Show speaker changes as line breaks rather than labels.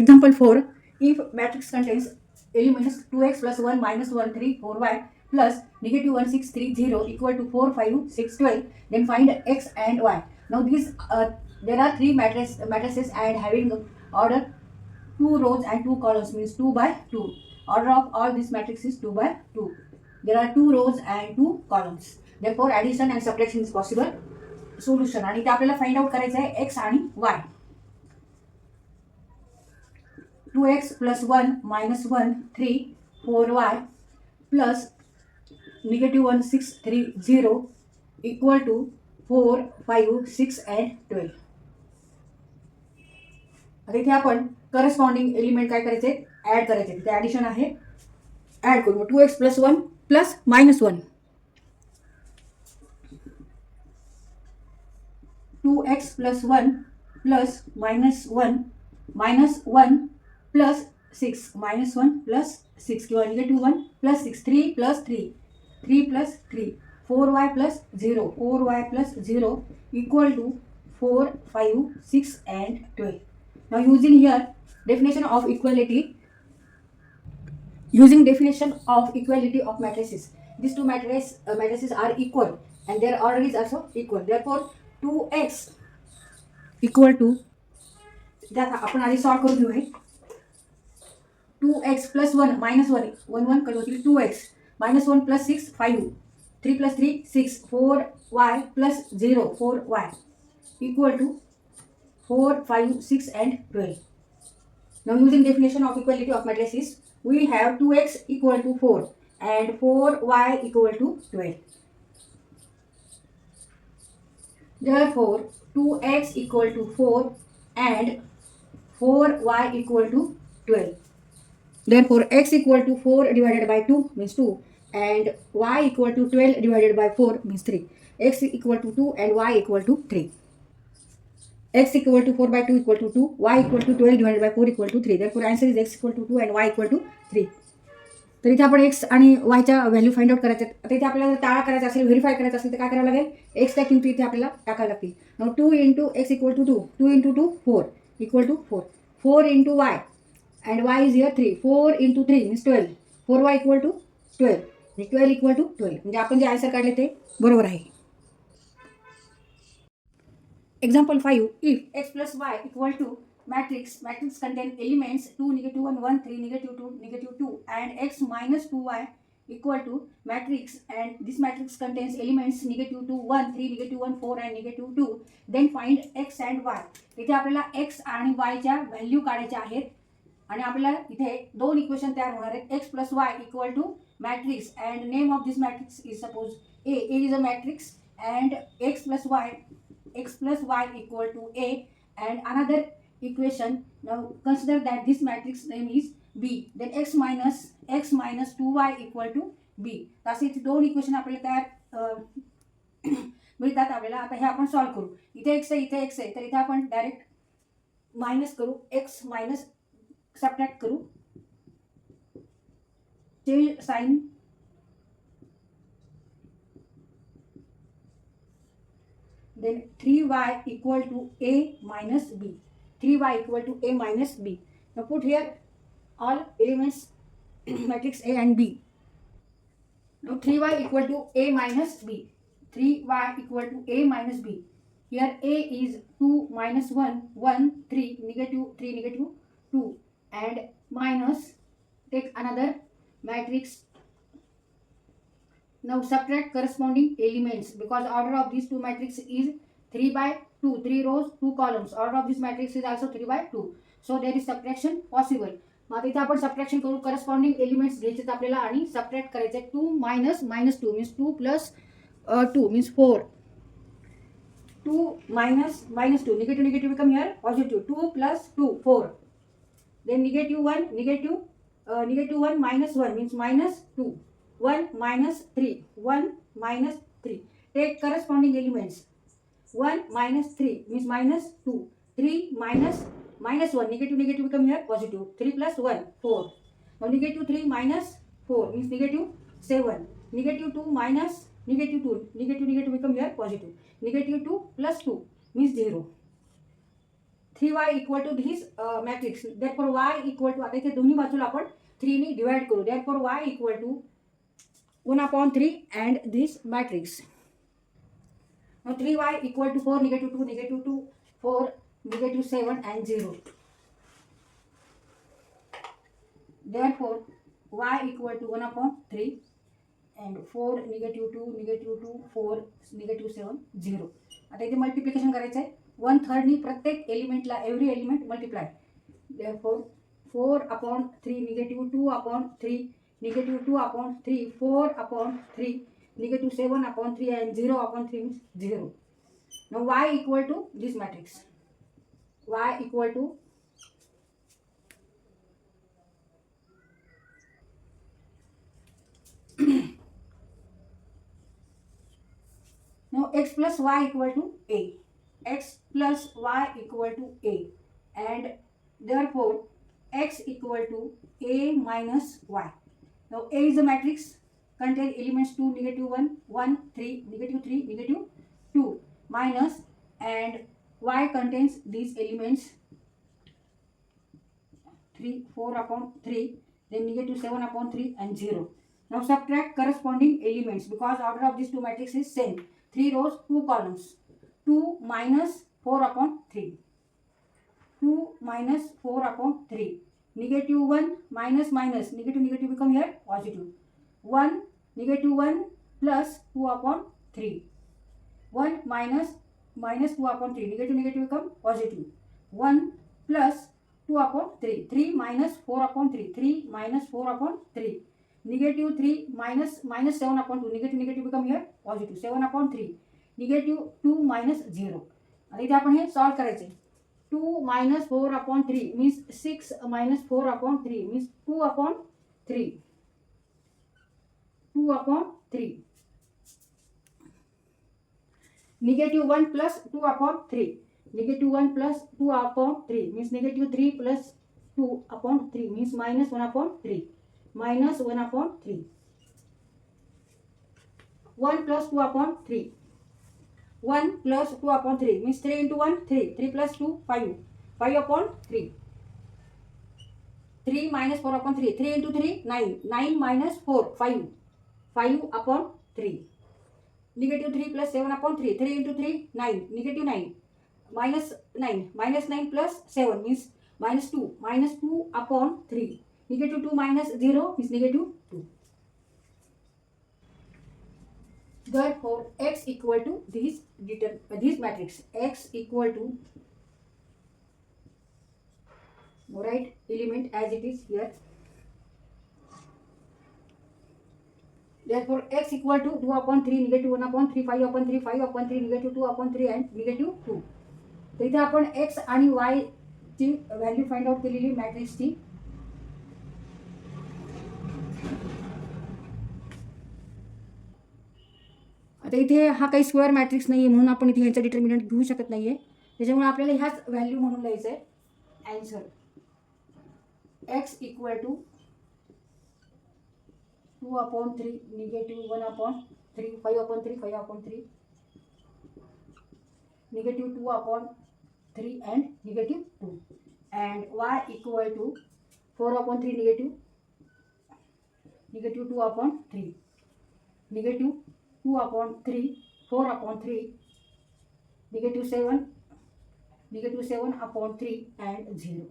Example 4. If matrix contains elements 2x plus 1 minus 1 3 4y plus negative 1 6 3 0 equal to 4 5 6 12, then find x and y. Now these there are three matrices and having order 2 rows and 2 columns, means 2 by 2. Order of all these matrices is 2 by 2. There are 2 rows and 2 columns. Therefore addition and subtraction is possible. Solution आणि ते आपल्याला find out करायचं आहे x आणि y. 2x plus 1 minus 1 3 4y plus negative 1 6 3 0 equal to 4 5 6 and 12. आता इथे आपण corresponding element काय करायचे, ऍड करायचे. तिथे ऍडिशन आहे, ऍड करू. 2x plus 1 plus minus 1, 2x plus 1 plus minus 1 minus 1 plus 6 minus 1 plus 6 किंवा negative 1 plus 6 3 plus 3 3 plus 3 4y plus 0 4y plus 0 equal to 4 5 6 and 12. Now using here definition of equality, using definition of equality of matrices, these two matrices are equal and their order is also equal. Therefore 2x equal to, that आपण आधी solve करून घेऊ. 2x plus 1 minus 1 1 1 cut होतील. 2x minus 1 plus 6 5 3 plus 3 6 4y plus 0 4y equal to 4 5 6 and 12. Now using definition of equality of matrices, we have 2x equal to 4 and 4y equal to 12. Therefore 2x equal to 4 and 4y equal to 12. Therefore x equal to 4 divided by 2 means 2 and y equal to 12 divided by 4 means 3. X equal to 2 and y equal to 3. X equal to 4 by 2 equal to 2, y equal to 12 divided by 4 equal to 3. Therefore answer is x equal to 2 and y equal to 3. तर इथे आपण x आणि y च्या value find out करायचे. आता इथे आपल्याला टाळा करायचा असेल, व्हेरीफाय करायचं असेल तर काय करावं लागेल, x च्या किमती इथे आपल्याला टाकायला लागतील. Now 2 into x equal to 2, 2 into 2 4 equal to 4, 4 into y and y is here 3, 4 into 3 means 12, 4y equal to 12, 12 equal to 12. म्हणजे आपण जे आन्सर काढले ते बरोबर आहे. Example 5. If x plus y equal to matrix contain elements 2 negative 1 1 3 negative 2 negative 2 and x minus 2y equal to matrix, and this matrix contains elements negative 2 1 3 negative 1 4 and negative 2, then find x and y. इथे आपल्याला x आणि y च्या value काढायच्या आहेत आणि आपल्याला इथे दोन इक्वेशन तयार होणार आहेत. x plus y equal to matrix and name of this matrix is suppose A. A is a matrix and x plus y equal to A, and another equation. Now consider that this matrix name is B, then x minus 2y equal to B. असे इथे दोन equation आपल्याला तयार मिळतात आपल्याला. आता हे आपण solve करू. इथे x आहे, इथे x आहे, तर इथे आपण डायरेक्ट मायनस करू, x मायनस सबट्रॅक्ट करू, change sign, then 3y equal to a minus b, 3y equal to a minus b. Now put here all elements matrix A and B. Now 3y equal to a minus b, 3y equal to a minus b. Here a is 2 minus 1 1 3 negative 3 negative 2 and minus, take another matrix. Now subtract corresponding elements because order of these two matrices is 3 by 2, 3 rows 2 columns. Order of this matrix is also 3 by 2. So there is subtraction possible. मग इथे आपण subtraction करू. Corresponding elements घ्यायचे आपल्याला आणि subtract करायचे. 2 minus minus 2 means 2 plus 2 means 4. 2 minus minus 2, negative become here positive. 2 plus 2 4. Then negative 1 minus 1 means minus 2. 1 minus 3, 1 minus 3. Take corresponding elements. 1 minus 3 means minus 2. 3 minus minus 1, negative become here positive. 3 plus 1 4. Now negative 3 minus 4 means negative 7. Negative 2 minus negative 2, negative become here positive. Negative 2 plus 2 means 0. 3y equal to this matrix. Therefore y equal to, आता इथे दोन्ही बाजूला आपण 3 ने divide करू. Therefore y equal to 1/3 and this matrix. Now 3y equal to 4, -2, -2, 4, -7 and 0. Therefore y equal to 1/3 and 4, -2, -2, 4, -7, 0. आता इथे multiplication करायचं आहे. 1/3 नी प्रत्येक एलिमेंटला, every element multiply. Therefore 4/3, -2/3, -2/3, 4/3, -7/3 and 0/3 means 0. Now y equal to this matrix. Y equal to now x plus y equal to a. X plus y equal to a, and therefore x equal to a minus y. Now a is a matrix contain elements 2, -1, 1, 3, -3, -2, minus, and y contains these elements 3, 4/3, then -7/3 and 0. Now subtract corresponding elements because order of these two matrices is same. 3 rows, 2 columns. 2 minus 4/3. 2 minus 4/3. -1 minus minus. Negative become here positive. 1, -1 plus 2/3. 1 minus minus 2/3. Negative become positive. 1 plus 2/3. 3 minus 4/3. 3 minus 4/3. -3 minus minus 7/2. Negative become here positive. 7/3. -2 minus 0. आता इथे आपण हे solve करायचे. 2 minus 4/3 means 6 minus 4/3 means 2/3. 2/3. -1 plus 2/3. -1 plus 2/3 means -3 plus 2/3 means -1/3. -1/3. 1 plus 2/3. 1 plus 2/3 means 3 into 1, 3. 3 plus 2, 5. 5/3. 3 minus 4/3. 3 into 3, 9. 9 minus 4, 5. 5/3. -3 plus 7/3. 3 into 3, 9. -9. Minus 9. Minus 9 plus 7 means -2. -2/3. -2 minus 0 is -2. Therefore x equal to this matrix. X equal to, write element as it is here. Therefore x equal to 2/3, -1/3, 5/3, 5/3, -2/3 and -2. तर इथे आपण x आणि y ची value find out केलेली मॅट्रिक्सची. आता इथे हा काही स्क्वेअर मॅट्रिक्स नाही आहे म्हणून आपण इथे ह्याचा डिटर्मिनंट घेऊ शकत नाही आहे. त्याच्यामुळे आपल्याला ह्याच व्हॅल्यू म्हणून लिहायचं आहे answer. x equal to 2/3, -1/3, 5/3, 5/3, -2/3 and -2. And y equal to 4/3 -2, -2/3, -2/3, 4/3, -7/3 and 0.